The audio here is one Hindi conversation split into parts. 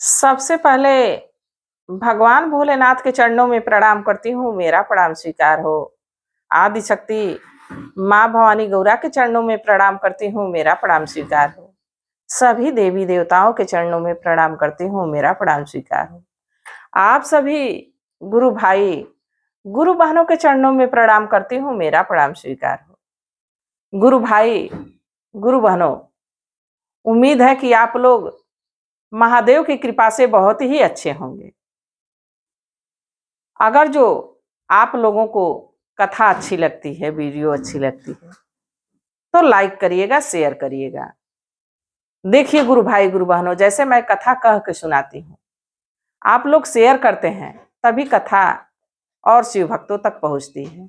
सबसे पहले भगवान भोलेनाथ के चरणों में प्रणाम करती हूँ, मेरा प्रणाम स्वीकार हो। आदि शक्ति माँ भवानी गौरा के चरणों में प्रणाम करती हूँ, मेरा प्रणाम स्वीकार हो। सभी देवी देवताओं के चरणों में प्रणाम करती हूँ, मेरा प्रणाम स्वीकार हो। आप सभी गुरु भाई गुरु बहनों के चरणों में प्रणाम करती हूँ, मेरा प्रणाम स्वीकार हो। गुरु भाई गुरु बहनों, उम्मीद है कि आप लोग महादेव की कृपा से बहुत ही अच्छे होंगे। अगर जो आप लोगों को कथा अच्छी लगती है, वीडियो अच्छी लगती है, तो लाइक करिएगा, शेयर करिएगा। देखिए गुरु भाई गुरु बहनों, जैसे मैं कथा कह के सुनाती हूँ, आप लोग शेयर करते हैं तभी कथा और शिव भक्तों तक पहुंचती है।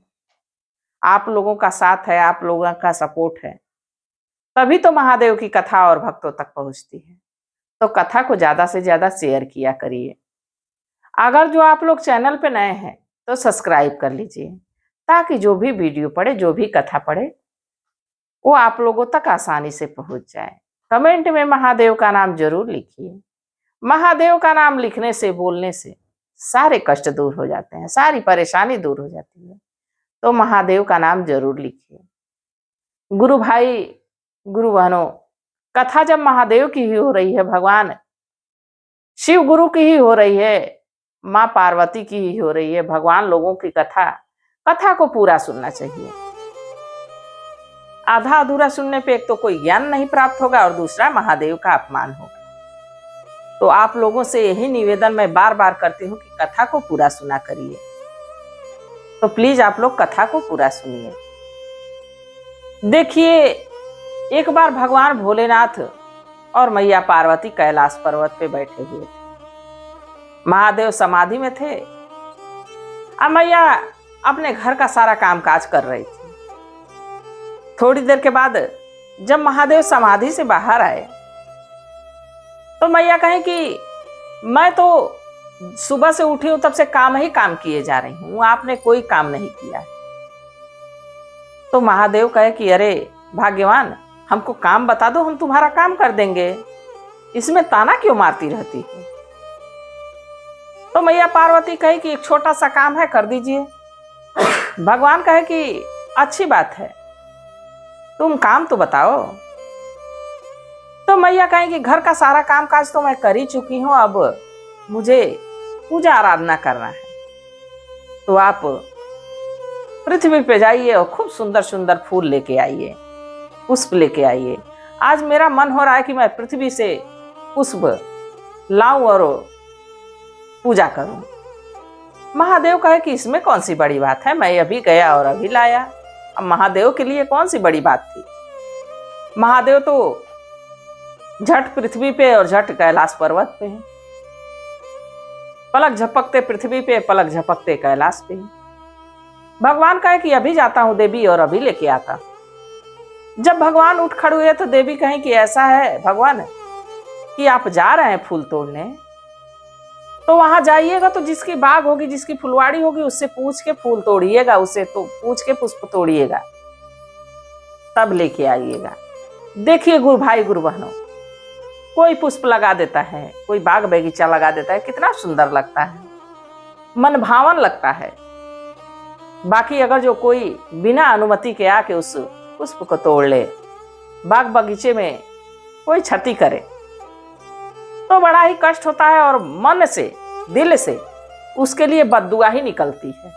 आप लोगों का साथ है, आप लोगों का सपोर्ट है, तभी तो महादेव की कथा और भक्तों तक पहुंचती है। तो कथा को ज्यादा से ज्यादा शेयर किया करिए। अगर जो आप लोग चैनल पे नए हैं तो सब्सक्राइब कर लीजिए, ताकि जो भी वीडियो पड़े, जो भी कथा पड़े, वो आप लोगों तक आसानी से पहुंच जाए। कमेंट में महादेव का नाम जरूर लिखिए। महादेव का नाम लिखने से, बोलने से सारे कष्ट दूर हो जाते हैं, सारी परेशानी दूर हो जाती है। तो महादेव का नाम जरूर लिखिए। गुरु भाई गुरु बहनों, कथा जब महादेव की ही हो रही है, भगवान शिव गुरु की ही हो रही है, माँ पार्वती की ही हो रही है, भगवान लोगों की कथा को पूरा सुनना चाहिए। आधा अधूरा सुनने पे एक तो कोई ज्ञान नहीं प्राप्त होगा और दूसरा महादेव का अपमान होगा। तो आप लोगों से यही निवेदन मैं बार बार करती हूँ कि कथा को पूरा सुना करिए। तो प्लीज आप लोग कथा को पूरा सुनिए। देखिए, एक बार भगवान भोलेनाथ और मैया पार्वती कैलाश पर्वत पे बैठे हुए थे। महादेव समाधि में थे और मैया अपने घर का सारा कामकाज कर रही थी। थोड़ी देर के बाद जब महादेव समाधि से बाहर आए तो मैया कहे कि मैं तो सुबह से उठी हूं, तब से काम ही काम किए जा रही हूं, आपने कोई काम नहीं किया है। तो महादेव कहे कि अरे भाग्यवान, हमको काम बता दो, हम तुम्हारा काम कर देंगे, इसमें ताना क्यों मारती रहती है। तो मैया पार्वती कहे कि एक छोटा सा काम है, कर दीजिए। भगवान कहे कि अच्छी बात है, तुम काम तो बताओ। तो मैया कहे कि घर का सारा काम काज तो मैं कर ही चुकी हूं, अब मुझे पूजा आराधना करना है। तो आप पृथ्वी पे जाइए और खूब सुंदर सुंदर फूल लेके आइए, पुष्प लेके आइए। आज मेरा मन हो रहा है कि मैं पृथ्वी से पुष्प लाऊं और पूजा करूं। महादेव कहे कि इसमें कौन सी बड़ी बात है, मैं अभी गया और अभी लाया। अब महादेव के लिए कौन सी बड़ी बात थी। महादेव तो झट पृथ्वी पे और झट कैलाश पर्वत पे है। पलक झपकते पृथ्वी पे, पलक झपकते कैलाश पे। भगवान कहे कि अभी जाता हूं देवी और अभी लेके आता। जब भगवान उठ खड़े हुए तो देवी कहे कि ऐसा है भगवान कि आप जा रहे हैं फूल तोड़ने, तो वहां जाइएगा तो जिसकी बाग होगी, जिसकी फुलवाड़ी होगी, उससे पूछ के फूल तोड़िएगा, उससे तो पूछ के पुष्प तोड़िएगा, तब लेके आइएगा। देखिए गुरु भाई गुरु बहनों, कोई पुष्प लगा देता है, कोई बाग बगीचा लगा देता है, कितना सुंदर लगता है, मन भावन लगता है। बाकी अगर जो कोई बिना अनुमति के आके उस पुष्प को तोड़ ले, बाग बगीचे में कोई क्षति करे, तो बड़ा ही कष्ट होता है और मन से, दिल से उसके लिए बद्दुआ ही निकलती है।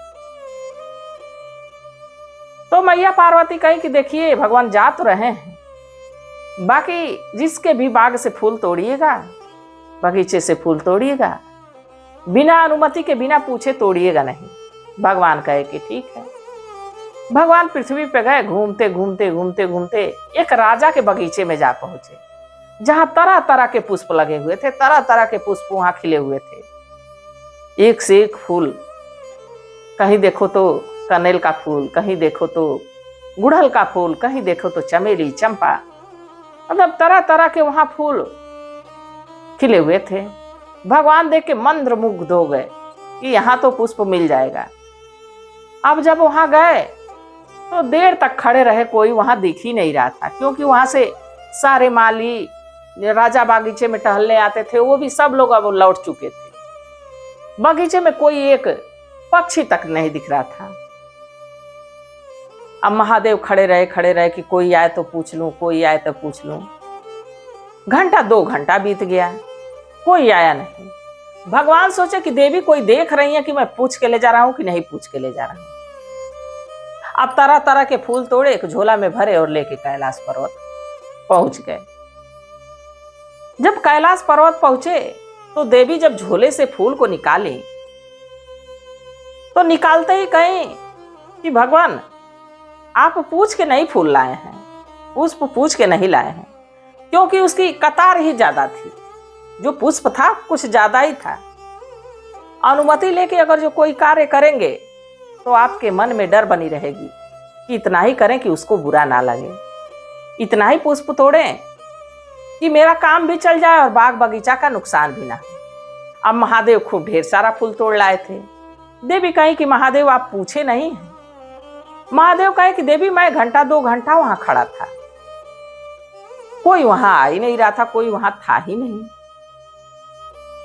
तो मैया पार्वती कही कि देखिए भगवान जा तो रहे हैं, बाकी जिसके भी बाग से फूल तोड़िएगा, बगीचे से फूल तोड़िएगा, बिना अनुमति के, बिना पूछे तोड़िएगा नहीं। भगवान कहे कि ठीक है। भगवान पृथ्वी पे गए, घूमते घूमते घूमते घूमते एक राजा के बगीचे में जा पहुंचे, जहां तरह तरह के पुष्प लगे हुए थे, तरह तरह के पुष्प वहां खिले हुए थे। एक से एक फूल, कहीं देखो तो कनेल का फूल, कहीं देखो तो गुड़हल का फूल, कहीं देखो तो चमेली, चंपा, मतलब तरह तरह के वहां फूल खिले हुए थे। भगवान देख के मंत्रमुग्ध हो गए कि यहाँ तो पुष्प मिल जाएगा। अब जब वहां गए तो देर तक खड़े रहे, कोई वहां दिख ही नहीं रहा था, क्योंकि वहां से सारे माली राजा बागीचे में टहलने आते थे, वो भी सब लोग अब लौट चुके थे। बगीचे में कोई एक पक्षी तक नहीं दिख रहा था। अब महादेव खड़े रहे कि कोई आए तो पूछ लूं, कोई आए तो पूछ लूं। घंटा 2 घंटा बीत गया, कोई आया नहीं। भगवान सोचे कि देवी कोई देख रही है कि मैं पूछ के ले जा रहा हूं कि नहीं पूछ के ले जा रहा हूं। अब तरह तरह के फूल तोड़े, एक झोला में भरे और लेके कैलाश पर्वत पहुंच गए। जब कैलाश पर्वत पहुंचे तो देवी जब झोले से फूल को निकाली तो निकालते ही कहीं कि भगवान आप पूछ के नहीं फूल लाए हैं, पुष्प पूछ के नहीं लाए हैं, क्योंकि उसकी कतार ही ज्यादा थी। जो पुष्प था कुछ ज्यादा ही था। अनुमति लेके अगर जो कोई कार्य करेंगे तो आपके मन में डर बनी रहेगी कि इतना ही करें कि उसको बुरा ना लगे, इतना ही पुष्प तोड़ें कि मेरा काम भी चल जाए और बाग बगीचा का नुकसान भी ना हो। अब महादेव खूब ढेर सारा फूल तोड़ लाए थे। देवी कही कि महादेव आप पूछे नहीं हैं। महादेव कहे कि देवी मैं घंटा 2 घंटा वहां खड़ा था, कोई वहां आ ही नहीं रहा था, कोई वहां था ही नहीं,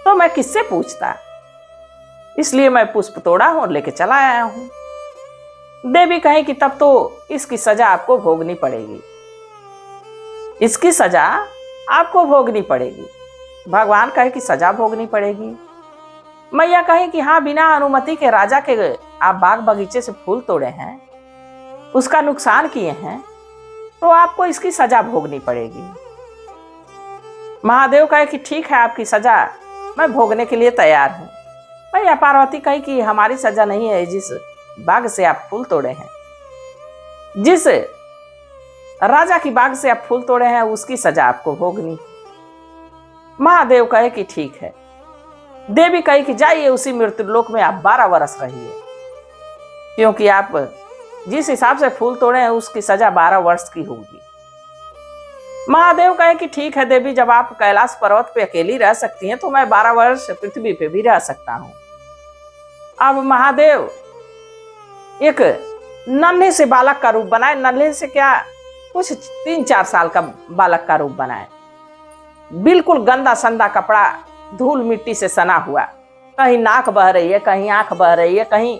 तो मैं किससे पूछता, इसलिए मैं पुष्प तोड़ा हूं और लेके चला आया हूं। देवी कहे कि तब तो इसकी सजा आपको भोगनी पड़ेगी, इसकी सजा आपको भोगनी पड़ेगी। भगवान कहे कि सजा भोगनी पड़ेगी। मैया कहे कि हाँ, बिना अनुमति के राजा के आप बाग बगीचे से फूल तोड़े हैं, उसका नुकसान किए हैं, तो आपको इसकी सजा भोगनी पड़ेगी। महादेव कहे कि ठीक है, आपकी सजा मैं भोगने के लिए तैयार हूं। मैया पार्वती कही कि हमारी सजा नहीं है, जिस बाग से आप फूल तोड़े हैं, जिस राजा की बाग से आप फूल तोड़े हैं, उसकी सजा आपको भोगनी। महादेव कहे कि ठीक है। देवी कही कि जाइए उसी मृत्युलोक में आप 12 वर्ष रहिए, क्योंकि आप जिस हिसाब से फूल तोड़े हैं उसकी सजा 12 वर्ष की होगी। महादेव कहे कि ठीक है देवी, जब आप कैलाश पर्वत पे अकेली रह सकती हैं तो मैं 12 वर्ष पृथ्वी पे भी रह सकता हूं। अब महादेव एक नन्हे से बालक का रूप बनाए, नन्हे से क्या, कुछ 3-4 साल का बालक का रूप बनाए। बिल्कुल गंदा संदा कपड़ा, धूल मिट्टी से सना हुआ, कहीं नाक बह रही है, कहीं आंख बह रही है, कहीं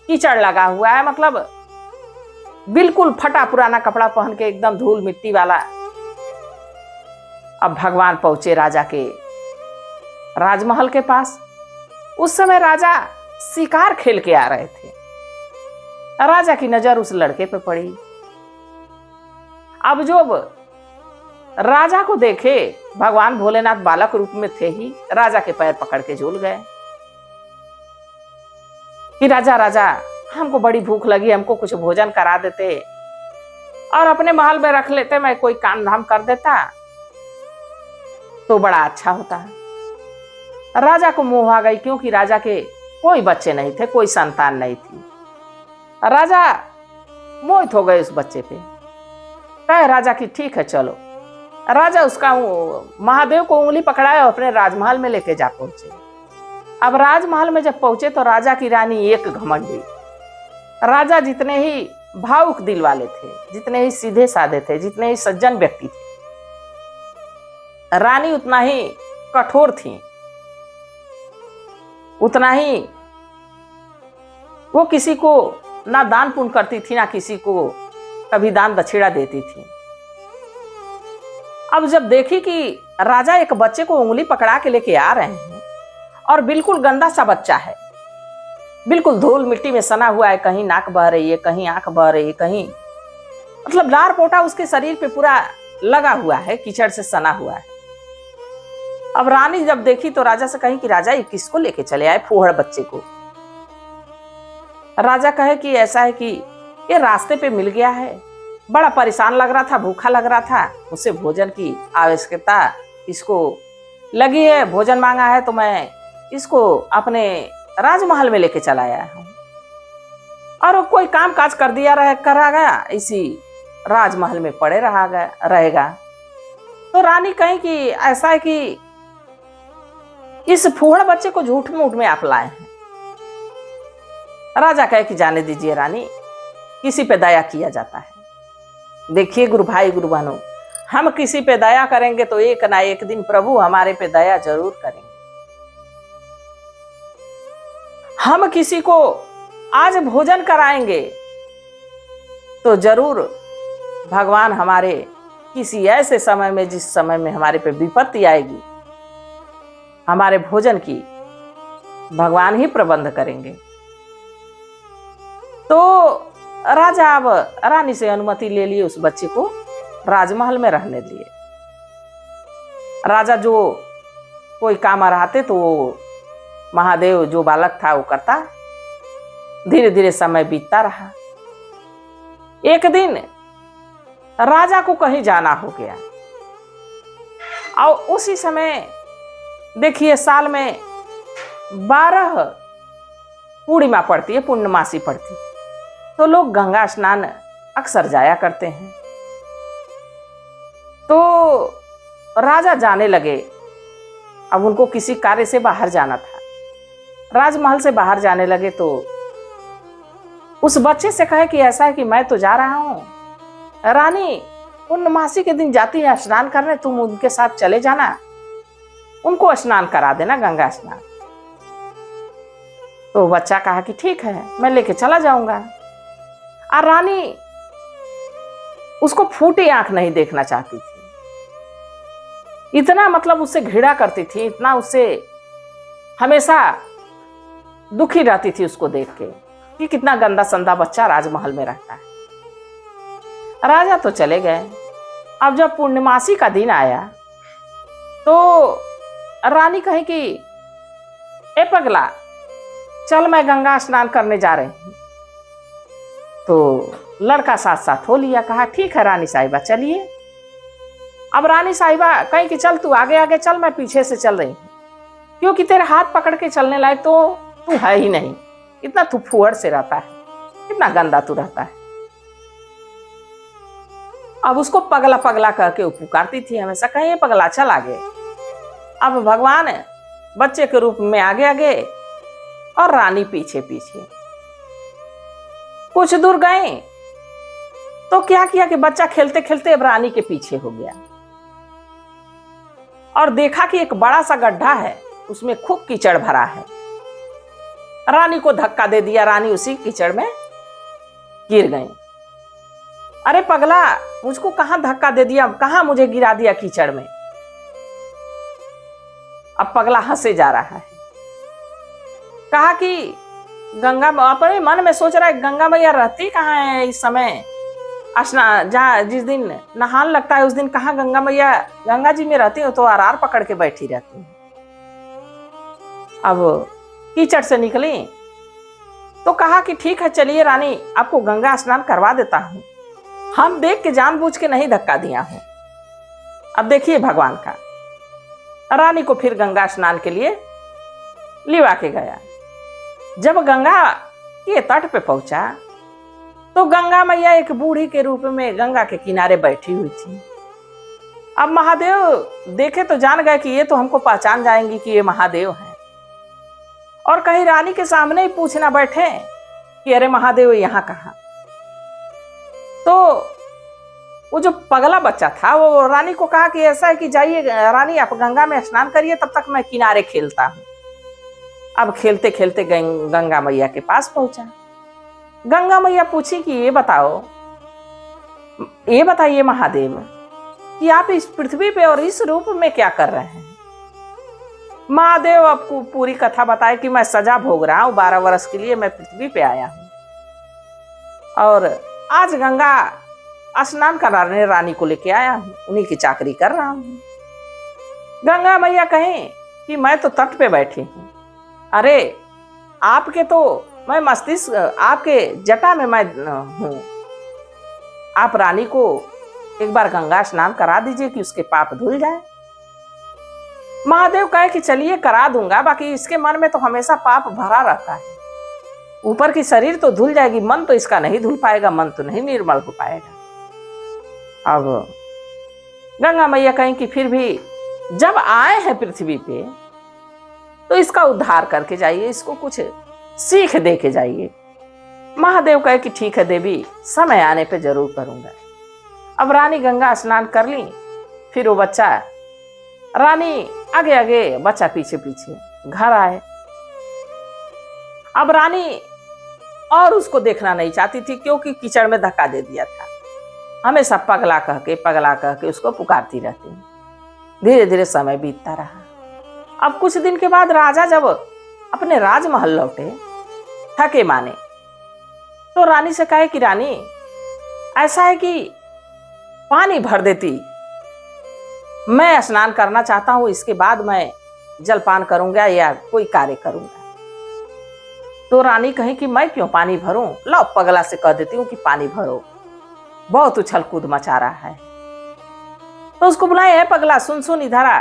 कीचड़ लगा हुआ है, मतलब बिल्कुल फटा पुराना कपड़ा पहन के एकदम धूल मिट्टी वाला। अब भगवान पहुंचे राजा के राजमहल के पास। उस समय राजा शिकार खेल के आ रहे थे। राजा की नजर उस लड़के पे पड़ी। अब जो राजा को देखे, भगवान भोलेनाथ बालक रूप में थे ही, राजा के पैर पकड़ के झूल गए कि राजा राजा हमको बड़ी भूख लगी, हमको कुछ भोजन करा देते और अपने महल में रख लेते, मैं कोई काम धाम कर देता तो बड़ा अच्छा होता है। राजा को मोह आ गई, क्योंकि राजा के कोई बच्चे नहीं थे, कोई संतान नहीं थी। राजा मोहित हो गए उस बच्चे पे। कहे राजा की ठीक है चलो। राजा उसका महादेव को उंगली पकड़ाए और अपने राजमहल में लेके जा पहुंचे। अब राजमहल में जब पहुंचे तो राजा की रानी एक घमंडी। राजा जितने ही भावुक दिल वाले थे, जितने ही सीधे साधे थे, जितने ही सज्जन व्यक्ति थे, रानी उतना ही कठोर थी, उतना ही वो किसी को ना दान पुण्य करती थी, ना किसी को कभी दान दक्षिणा देती थी। अब जब देखी कि राजा एक बच्चे को उंगली पकड़ा के लेके आ रहे हैं और बिल्कुल गंदा सा बच्चा है, बिल्कुल धूल मिट्टी में सना हुआ है, कहीं नाक बह रही है, कहीं आंख बह रही है, कहीं मतलब लार पोटा उसके शरीर पे पूरा लगा हुआ है, कीचड़ से सना हुआ है। अब रानी जब देखी तो राजा से कही कि राजा ये किसको लेके चले आए, फूहड़ बच्चे को। राजा कहे कि ऐसा है कि ये रास्ते पे मिल गया है, बड़ा परेशान लग रहा था, भूखा लग रहा था, मुझसे भोजन की आवश्यकता इसको लगी है, भोजन मांगा है तो मैं इसको अपने राजमहल में लेके चला आया हूं। और वो कोई काम काज कर दिया करा गया, इसी राजमहल में पड़े रहेगा। तो रानी कही कि ऐसा है कि इस फूहड़ बच्चे को झूठ मूठ में आप लाए हैं। राजा कहे कि जाने दीजिए रानी, किसी पे दया किया जाता है। देखिए गुरु भाई गुरु बहनों, हम किसी पे दया करेंगे तो एक ना एक दिन प्रभु हमारे पे दया जरूर करेंगे। हम किसी को आज भोजन कराएंगे तो जरूर भगवान हमारे किसी ऐसे समय में, जिस समय में हमारे पे विपत्ति आएगी, हमारे भोजन की भगवान ही प्रबंध करेंगे। तो राजा अब रानी से अनुमति ले लिए, उस बच्चे को राजमहल में रहने दिए। राजा जो कोई काम रहते तो वो महादेव जो बालक था वो करता। धीरे धीरे समय बीतता रहा। एक दिन राजा को कहीं जाना हो गया और उसी समय देखिए साल में 12 पूर्णिमा पड़ती है, पूर्णमासी पड़ती, तो लोग गंगा स्नान अक्सर जाया करते हैं। तो राजा जाने लगे। अब उनको किसी कार्य से बाहर जाना था, राजमहल से बाहर जाने लगे तो उस बच्चे से कहे कि ऐसा है कि मैं तो जा रहा हूं, रानी पूर्णमासी के दिन जाती है स्नान करने, तुम उनके साथ चले जाना, उनको स्नान करा देना, गंगा स्नान। तो बच्चा कहा कि ठीक है, मैं लेके चला जाऊंगा। और रानी उसको फूटी आंख नहीं देखना चाहती थी, इतना मतलब उससे घृणा करती थी, इतना उससे हमेशा दुखी रहती थी उसको देख के कि कितना गंदा संदा बच्चा राजमहल में रहता है। राजा तो चले गए। अब जब पूर्णिमासी का दिन आया तो रानी कहे कि ए पगला, चल मैं गंगा स्नान करने जा रही हूं। तो लड़का साथ साथ हो लिया, कहा ठीक है रानी साहिबा चलिए। अब रानी साहिबा कहे कि चल तू आगे आगे चल, मैं पीछे से चल रही हूं, क्योंकि तेरे हाथ पकड़ के चलने लायक तो तू है ही नहीं, इतना तू फुहड़ से रहता है, इतना गंदा तू रहता है। अब उसको पगला पगला कह के पुकारती थी हमेशा, कहीं पगला चल आगे। अब भगवान बच्चे के रूप में आगे आगे और रानी पीछे पीछे। कुछ दूर गए तो क्या किया कि बच्चा खेलते खेलते अब रानी के पीछे हो गया और देखा कि एक बड़ा सा गड्ढा है, उसमें खूब कीचड़ भरा है। रानी को धक्का दे दिया, रानी उसी कीचड़ में गिर गई। अरे पगला, मुझको कहां धक्का दे दिया, कहां मुझे गिरा दिया कीचड़ में। अब पगला हंसे जा रहा है। कहा कि गंगा, अपने मन में सोच रहा है गंगा मैया रहती कहाँ है इस समय, स्नान जहाँ जिस दिन नहान लगता है उस दिन कहाँ गंगा मैया गंगा जी में रहती हो, तो आरार पकड़ के बैठी रहती है। अब कीचड़ से निकली तो कहा कि ठीक है चलिए रानी, आपको गंगा स्नान करवा देता हूं, हम देख के जानबूझ के नहीं धक्का दिया हूं। अब देखिए भगवान का। रानी को फिर गंगा स्नान के लिए लिवा के गया। जब गंगा के तट पे पहुंचा तो गंगा मैया एक बूढ़ी के रूप में गंगा के किनारे बैठी हुई थी। अब महादेव देखे तो जान गए कि ये तो हमको पहचान जाएंगी कि ये महादेव हैं, और कहीं रानी के सामने ही पूछना बैठे कि अरे महादेव यहाँ कहाँ। तो वो जो पगला बच्चा था वो रानी को कहा कि ऐसा है कि जाइए रानी आप गंगा में स्नान करिए, तब तक मैं किनारे खेलता हूं। अब खेलते खेलते गंगा मैया के पास पहुंचा। गंगा मैया पूछी कि ये बताइए महादेव कि आप इस पृथ्वी पे और इस रूप में क्या कर रहे हैं। महादेव आपको पूरी कथा बताए कि मैं सजा भोग रहा हूं, 12 वर्ष के लिए मैं पृथ्वी पे आया हूं और आज गंगा स्नान कराने रानी को लेके आया हूं, उन्हीं की चाकरी कर रहा हूं। गंगा मैया कहें कि मैं तो तट पे बैठी हूं, अरे आपके तो मैं मस्तिष्क, आपके जटा में मैं हूं, आप रानी को एक बार गंगा स्नान करा दीजिए कि उसके पाप धुल जाए। महादेव कहे कि चलिए करा दूंगा, बाकी इसके मन में तो हमेशा पाप भरा रहता है, ऊपर की शरीर तो धुल जाएगी, मन तो इसका नहीं धुल पाएगा, मन तो नहीं निर्मल हो पाएगा। अब गंगा मैया कहें कि फिर भी जब आए हैं पृथ्वी पे तो इसका उद्धार करके जाइए, इसको कुछ सीख दे के जाइए। महादेव कहे कि ठीक है देवी, समय आने पे जरूर करूंगा। अब रानी गंगा स्नान कर ली फिर वो बच्चा, रानी आगे आगे, बच्चा पीछे पीछे घर आए। अब रानी और उसको देखना नहीं चाहती थी, क्योंकि कीचड़ में धक्का दे दिया था। हमेशा पगला कह के उसको पुकारती रहती। धीरे धीरे समय बीतता रहा। अब कुछ दिन के बाद राजा जब अपने राजमहल लौटे थके माने, तो रानी से कहे कि रानी, ऐसा है कि पानी भर देती, मैं स्नान करना चाहता हूं, इसके बाद मैं जलपान करूंगा या कोई कार्य करूंगा। तो रानी कहे कि मैं क्यों पानी भरूं, लो पगला से कह देती हूं कि पानी भरो, बहुत उछल कूद मचा रहा है। तो उसको बुलाए, है पगला, सुन सुन इधर आ।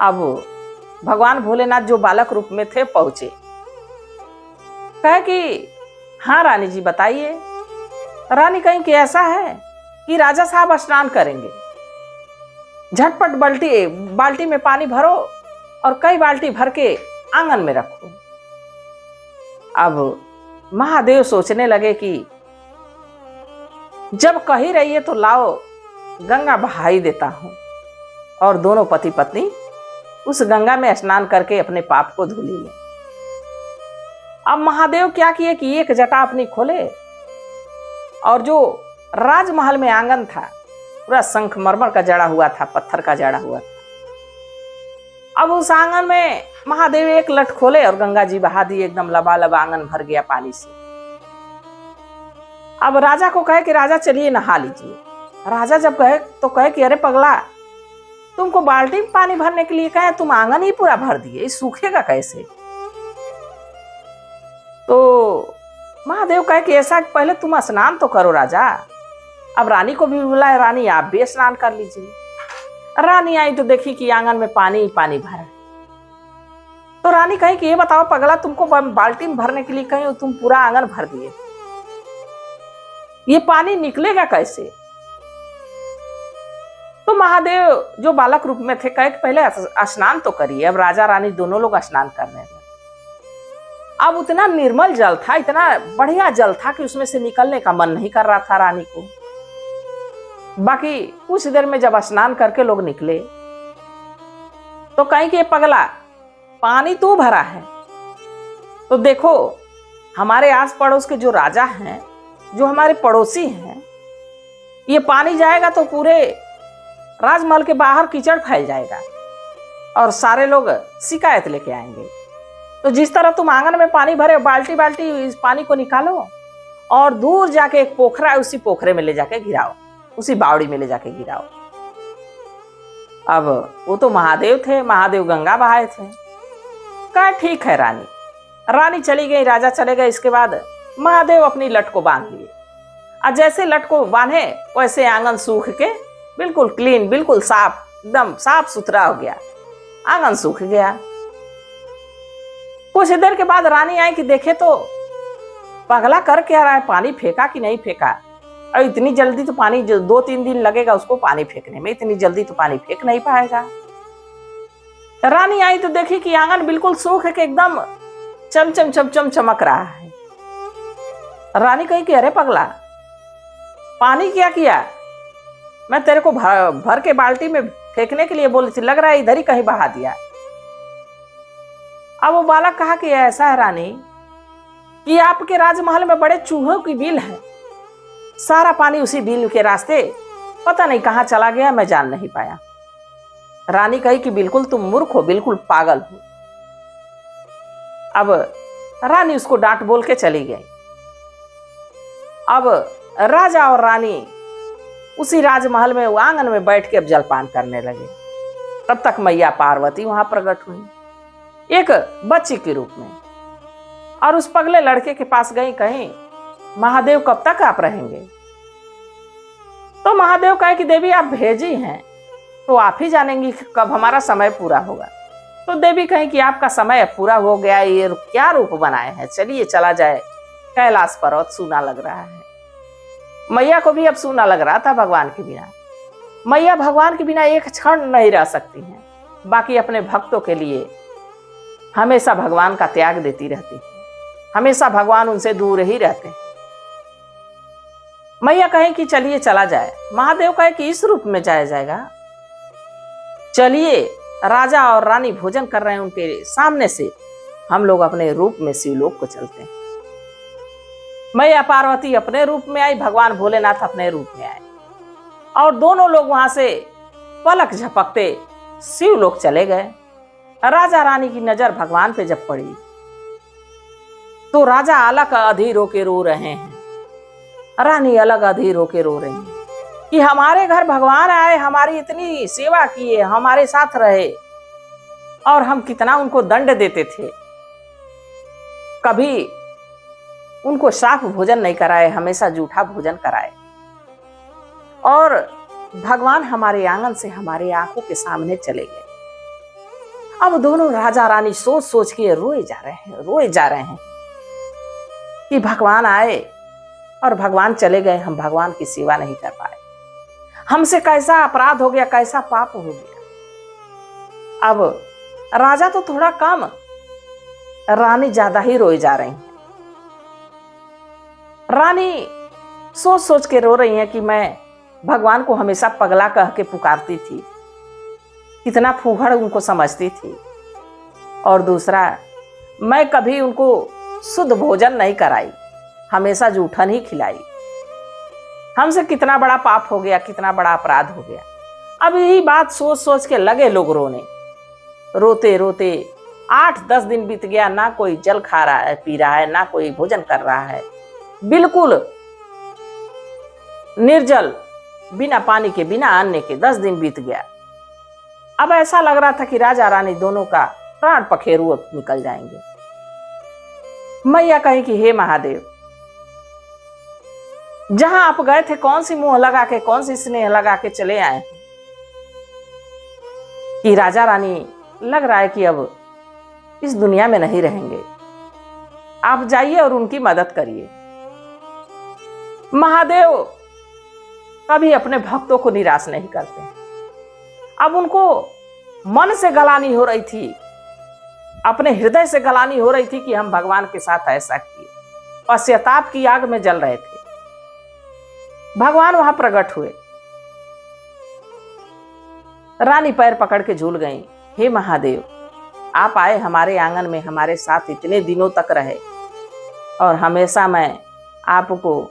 अब भगवान भोलेनाथ जो बालक रूप में थे पहुंचे। कहे कि हाँ रानी जी बताइए। रानी कहीं कि ऐसा है कि राजा साहब स्नान करेंगे, झटपट बाल्टी में पानी भरो और कई बाल्टी भर के आंगन में रखो। अब महादेव सोचने लगे कि जब कह ही रही है तो लाओ गंगा बहा ही देता हूं। और दोनों पति पत्नी उस गंगा में स्नान करके अपने पाप को धुली ले। अब महादेव क्या किए कि एक जटा अपनी खोले, और जो राजमहल में आंगन था पूरा संखमरमर का जड़ा हुआ था, पत्थर का जड़ा हुआ था। अब उस आंगन में महादेव एक लट खोले और गंगा जी बहा दी, एकदम लबालब आंगन भर गया पानी से। अब राजा को कहे कि राजा चलिए नहा लीजिए। राजा जब कहे तो कहे कि अरे पगला, तुमको बाल्टी में पानी भरने के लिए कहे, तुम आंगन ही पूरा भर दिए, सूखेगा कैसे। तो महादेव कहे कि ऐसा पहले तुम स्नान तो करो राजा। अब रानी को भी बुलाए, रानी आप भी स्नान कर लीजिए। रानी आई तो देखी कि आंगन में पानी ही पानी भरा। तो रानी कहे कि ये बताओ पगला, तुमको बाल्टी में भरने के लिए कहीं तुम पूरा आंगन भर दिए, ये पानी निकलेगा कैसे। तो महादेव जो बालक रूप में थे कहे कि पहले स्नान तो करिए। अब राजा रानी दोनों लोग स्नान करने लगे। अब उतना निर्मल जल था, इतना बढ़िया जल था कि उसमें से निकलने का मन नहीं कर रहा था रानी को। बाकी कुछ देर में जब स्नान करके लोग निकले तो कहीं कि पगला, पानी तो भरा है, तो देखो हमारे आस पड़ोस के जो राजा हैं, जो हमारे पड़ोसी हैं, ये पानी जाएगा तो पूरे राजमहल के बाहर कीचड़ फैल जाएगा और सारे लोग शिकायत लेके आएंगे। तो जिस तरह तुम आंगन में पानी भरे, बाल्टी बाल्टी इस पानी को निकालो और दूर जाके एक पोखरा है, उसी पोखरे में ले जाके गिराओ, उसी बावड़ी में ले जाके गिराओ। अब वो तो महादेव थे, महादेव गंगा बहाए थे। कहा ठीक है रानी। रानी चली गई, राजा चले गए। इसके बाद महादेव अपनी लट को बांध लिए, और जैसे लट को बांधे वैसे आंगन सूख के बिल्कुल क्लीन, बिल्कुल साफ, एकदम साफ सुथरा हो गया, आंगन सूख गया। कुछ देर के बाद रानी आई कि देखे तो पगला कर क्या रहा है, पानी फेंका कि नहीं फेंका। और इतनी जल्दी तो पानी, जो 2-3 दिन लगेगा उसको पानी फेंकने में, इतनी जल्दी तो पानी फेंक नहीं पाएगा। रानी आई तो देखी कि आंगन बिल्कुल सूख के एकदम चमचम चमचम चमक रहा है। रानी कही कि अरे पगला, पानी क्या किया, मैं तेरे को भर के बाल्टी में फेंकने के लिए बोली थी, लग रहा है इधर ही कहीं बहा दिया। अब वो बालक कहा कि ऐसा है रानी कि आपके राजमहल में बड़े चूहों की बिल है, सारा पानी उसी बिल के रास्ते पता नहीं कहां चला गया, मैं जान नहीं पाया। रानी कही कि बिल्कुल तुम मूर्ख हो, बिल्कुल पागल हो। अब रानी उसको डांट बोल के चली गई। अब राजा और रानी उसी राजमहल में आंगन में बैठ के अब जलपान करने लगे। तब तक मैया पार्वती वहां प्रकट हुई एक बच्ची के रूप में, और उस पगले लड़के के पास गई, कहीं महादेव कब तक आप रहेंगे। तो महादेव कहे कि देवी आप भेजी हैं तो आप ही जानेंगी कब हमारा समय पूरा होगा। तो देवी कहे कि आपका समय पूरा हो गया, ये क्या रूप बनाए हैं, चलिए चला जाए कैलाश पर्वत, सूना लग रहा है। मैया को भी अब सूना लग रहा था भगवान के बिना। मैया भगवान के बिना एक क्षण नहीं रह सकती हैं, बाकी अपने भक्तों के लिए हमेशा भगवान का त्याग देती रहती है, हमेशा भगवान उनसे दूर ही रहते हैं। मैया कहे कि चलिए चला जाए। महादेव कहे कि इस रूप में जाया जाएगा? चलिए, राजा और रानी भोजन कर रहे हैं उनके सामने से, हम लोग अपने रूप में शिवलोक को चलते हैं। मैया पार्वती अपने रूप में आई, भगवान भोलेनाथ अपने रूप में आए और दोनों लोग वहां से पलक झपकते शिवलोक चले गए। राजा रानी की नजर भगवान पे जब पड़ी तो राजा अलग अधीर होके रो रहे हैं, रानी अलग अधीर होके रो रही है कि हमारे घर भगवान आए, हमारी इतनी सेवा किए, हमारे साथ रहे और हम कितना उनको दंड देते थे, कभी उनको साफ भोजन नहीं कराए, हमेशा जूठा भोजन कराए और भगवान हमारे आंगन से हमारे आंखों के सामने चले गए। अब दोनों राजा रानी सोच सोच के रोए जा रहे हैं कि भगवान आए और भगवान चले गए, हम भगवान की सेवा नहीं कर पाए, हमसे कैसा अपराध हो गया, कैसा पाप हो गया। अब राजा तो थोड़ा कम, रानी ज्यादा ही रोए जा रही हैं। रानी सोच सोच के रो रही हैं कि मैं भगवान को हमेशा पगला कह के पुकारती थी, कितना फूहड़ उनको समझती थी, और दूसरा मैं कभी उनको शुद्ध भोजन नहीं कराई, हमेशा जूठन ही खिलाई, हमसे कितना बड़ा पाप हो गया, कितना बड़ा अपराध हो गया। अब यही बात सोच सोच के लगे लोग रोने। रोते रोते 8-10 दिन बीत गया, ना कोई जल खा रहा है पी रहा है, ना कोई भोजन कर रहा है, बिल्कुल निर्जल, बिना पानी के बिना अन्न के 10 दिन बीत गया। अब ऐसा लग रहा था कि राजा रानी दोनों का प्राण पखेरु निकल जाएंगे। मैया कही कि हे महादेव, जहां आप गए थे कौन सी मुंह लगा के, कौन सी स्नेह लगा के चले आए हैं कि राजा रानी लग रहा है कि अब इस दुनिया में नहीं रहेंगे, आप जाइए और उनकी मदद करिए। महादेव कभी अपने भक्तों को निराश नहीं करते। अब उनको मन से गलानी हो रही थी, अपने हृदय से गलानी हो रही थी कि हम भगवान के साथ ऐसा किए, पश्चाताप की आग में जल रहे थे। भगवान वहां प्रकट हुए, रानी पैर पकड़ के झूल गई, हे महादेव, आप आए हमारे आंगन में, हमारे साथ इतने दिनों तक रहे और हमेशा मैं आपको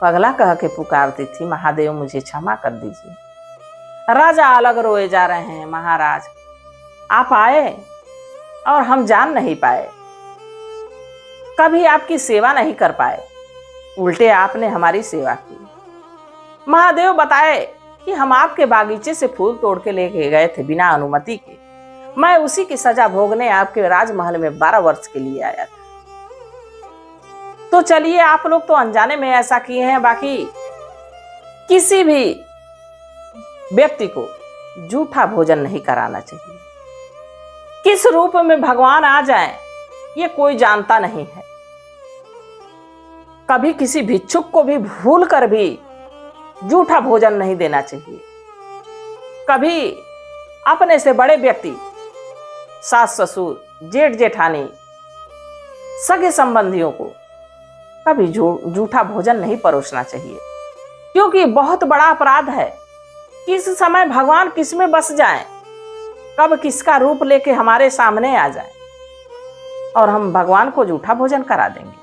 पगला कह के पुकारती थी, महादेव मुझे क्षमा कर दीजिए। राजा अलग रोए जा रहे हैं, महाराज आप आए और हम जान नहीं पाए, कभी आपकी सेवा नहीं कर पाए, उल्टे आपने हमारी सेवा की। महादेव बताए कि हम आपके बागीचे से फूल तोड़ के लेके गए थे बिना अनुमति के, मैं उसी की सजा भोगने आपके राजमहल में 12 वर्ष के लिए आया था। तो चलिए, आप लोग तो अनजाने में ऐसा किए हैं, बाकी किसी भी व्यक्ति को जूठा भोजन नहीं कराना चाहिए। किस रूप में भगवान आ जाएं, ये कोई जानता नहीं है। कभी किसी भिक्षुक को भी भूल कर भी जूठा भोजन नहीं देना चाहिए। कभी अपने से बड़े व्यक्ति, सास ससुर, जेठ जेठानी, सगे संबंधियों को कभी जूठा भोजन नहीं परोसना चाहिए, क्योंकि बहुत बड़ा अपराध है। किस समय भगवान किस में बस जाएं, कब किसका रूप लेके हमारे सामने आ जाए और हम भगवान को जूठा भोजन करा देंगे।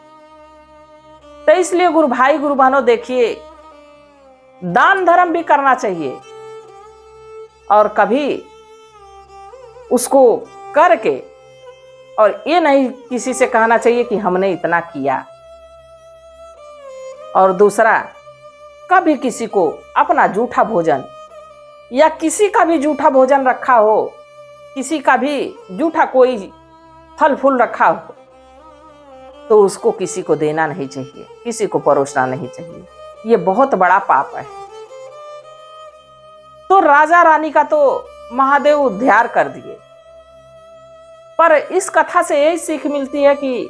तो इसलिए गुरु भाई गुरु बहनों, देखिए, दान धर्म भी करना चाहिए और कभी उसको करके, और ये नहीं किसी से कहना चाहिए कि हमने इतना किया। और दूसरा, कभी किसी को अपना जूठा भोजन या किसी का भी जूठा भोजन रखा हो, किसी का भी जूठा कोई फल फूल रखा हो, तो उसको किसी को देना नहीं चाहिए, किसी को परोसना नहीं चाहिए। ये बहुत बड़ा पाप है। तो राजा रानी का तो महादेव उद्धार कर दिए, पर इस कथा से यही सीख मिलती है कि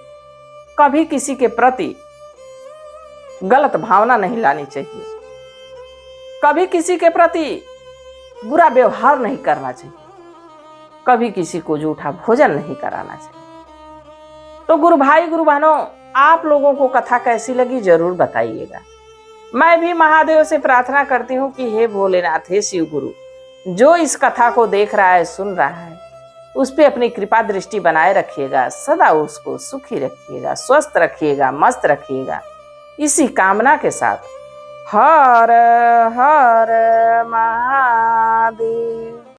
कभी किसी के प्रति गलत भावना नहीं लानी चाहिए, कभी किसी के प्रति बुरा व्यवहार नहीं करना चाहिए, कभी किसी को जूठा भोजन नहीं कराना चाहिए। तो गुरु भाई गुरु बहनों, आप लोगों को कथा कैसी लगी जरूर बताइएगा। मैं भी महादेव से प्रार्थना करती हूँ कि हे भोलेनाथ, हे शिव गुरु, जो इस कथा को देख रहा है, सुन रहा है, उस पे अपनी कृपा दृष्टि बनाए रखिएगा, सदा उसको सुखी रखिएगा, स्वस्थ रखिएगा, मस्त रखिएगा। इसी कामना के साथ हर हर